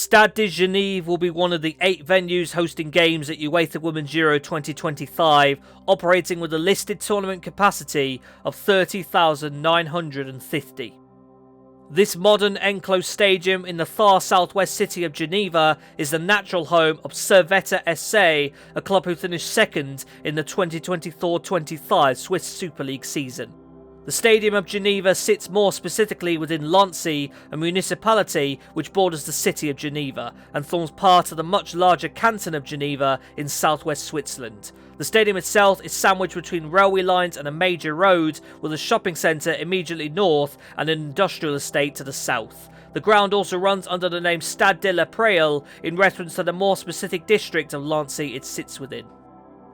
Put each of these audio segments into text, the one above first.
Stade de Genève will be one of the 8 venues hosting games at UEFA Women's Euro 2025, operating with a listed tournament capacity of 30,950. This modern enclosed stadium in the far southwest city of Geneva is the natural home of Servette SA, a club who finished second in the 2024-25 Swiss Super League season. The Stadium of Geneva sits more specifically within Lancy, a municipality which borders the city of Geneva and forms part of the much larger canton of Geneva in southwest Switzerland. The stadium itself is sandwiched between railway lines and a major road, with a shopping centre immediately north and an industrial estate to the south. The ground also runs under the name Stade de la Praille in reference to the more specific district of Lancy it sits within.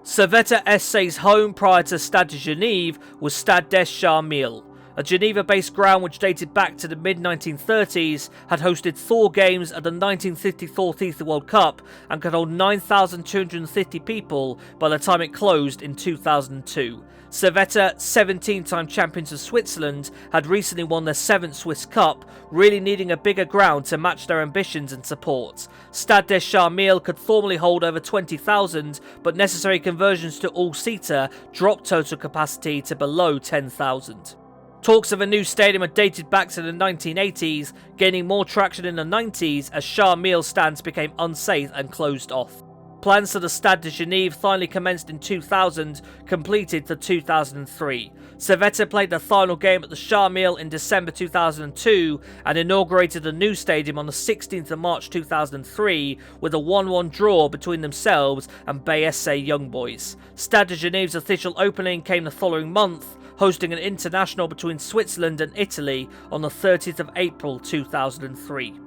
Servette SA's home prior to Stade de Genève was Stade de Genève, a Geneva-based ground which dated back to the mid-1930s, had hosted 4 games at the 1954 FIFA World Cup and could hold 9,250 people by the time it closed in 2002. Servette, 17-time champions of Switzerland, had recently won their 7th Swiss Cup, really needing a bigger ground to match their ambitions and support. Stade de Genève could formerly hold over 20,000, but necessary conversions to all-seater dropped total capacity to below 10,000. Talks of a new stadium are dated back to the 1980s, gaining more traction in the 90s as Genève stands became unsafe and closed off. Plans for the Stade de Genève finally commenced in 2000, completed for 2003. Servette played their final game at the Genève in December 2002 and inaugurated the new stadium on the 16th of March 2003 with a 1-1 draw between themselves and BSA Young Boys. Stade de Genève's official opening came the following month, hosting an international between Switzerland and Italy on the 30th of April 2003.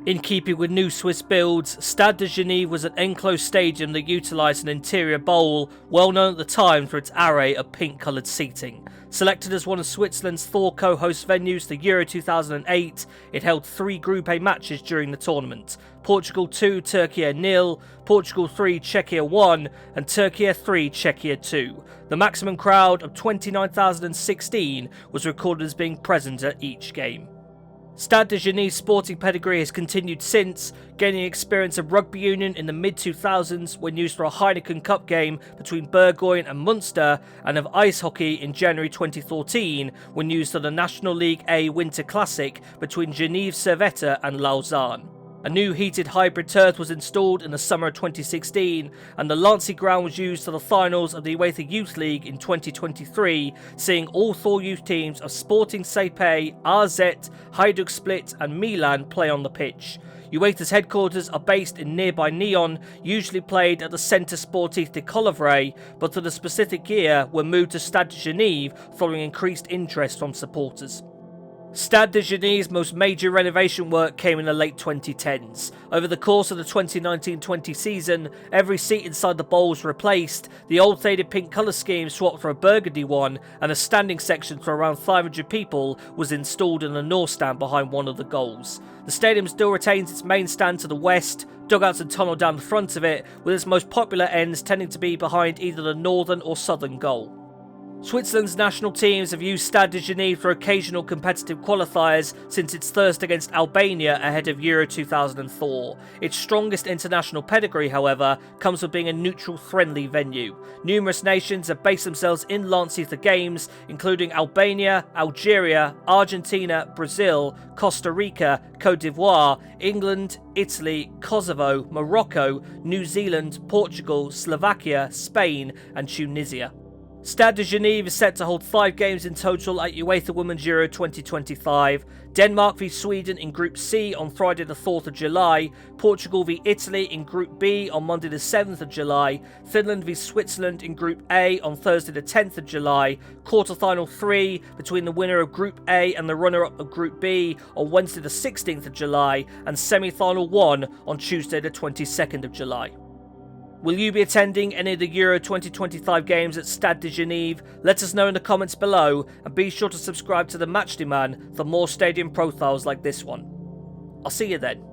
In keeping with new Swiss builds, Stade de Genève was an enclosed stadium that utilised an interior bowl, well known at the time for its array of pink-coloured seating. Selected as one of Switzerland's 4 co-host venues for Euro 2008, it held 3 Group A matches during the tournament: Portugal 2, Turkey 0, Portugal 3, Czechia 1, and Turkey 3, Czechia 2. The maximum crowd of 29,016 was recorded as being present at each game. Stade de Genève's sporting pedigree has continued since, gaining experience of rugby union in the mid-2000s when used for a Heineken Cup game between Burgoyne and Munster, and of ice hockey in January 2014 when used for the National League A Winter Classic between Genève Servette and Lausanne. A new heated hybrid turf was installed in the summer of 2016, and the Lancy ground was used for the finals of the UEFA Youth League in 2023, seeing all 4 youth teams of Sporting CP, AZ, Hajduk Split and Milan play on the pitch. UEFA's headquarters are based in nearby Nyon, usually played at the Centre Sportif de Colovray, but for the specific year were moved to Stade de Genève following increased interest from supporters. Stade de Genève's most major renovation work came in the late 2010s. Over the course of the 2019-20 season, every seat inside the bowl was replaced, the old faded pink colour scheme swapped for a burgundy one, and a standing section for around 500 people was installed in the north stand behind one of the goals. The stadium still retains its main stand to the west, dugouts and tunnel down the front of it, with its most popular ends tending to be behind either the northern or southern goal. Switzerland's national teams have used Stade de Genève for occasional competitive qualifiers since its thirst against Albania ahead of Euro 2004. Its strongest international pedigree, however, comes from being a neutral-friendly venue. Numerous nations have based themselves in Lancy for games, including Albania, Algeria, Argentina, Brazil, Costa Rica, Cote d'Ivoire, England, Italy, Kosovo, Morocco, New Zealand, Portugal, Slovakia, Spain and Tunisia. Stade de Genève is set to hold 5 games in total at UEFA Women's Euro 2025. Denmark v Sweden in Group C on Friday the 4th of July, Portugal v Italy in Group B on Monday the 7th of July, Finland v Switzerland in Group A on Thursday the 10th of July, quarter-final 3 between the winner of Group A and the runner-up of Group B on Wednesday the 16th of July, and semi-final 1 on Tuesday the 22nd of July. Will you be attending any of the Euro 2025 games at Stade de Genève? Let us know in the comments below, and be sure to subscribe to the Matchday Man for more stadium profiles like this one. I'll see you then.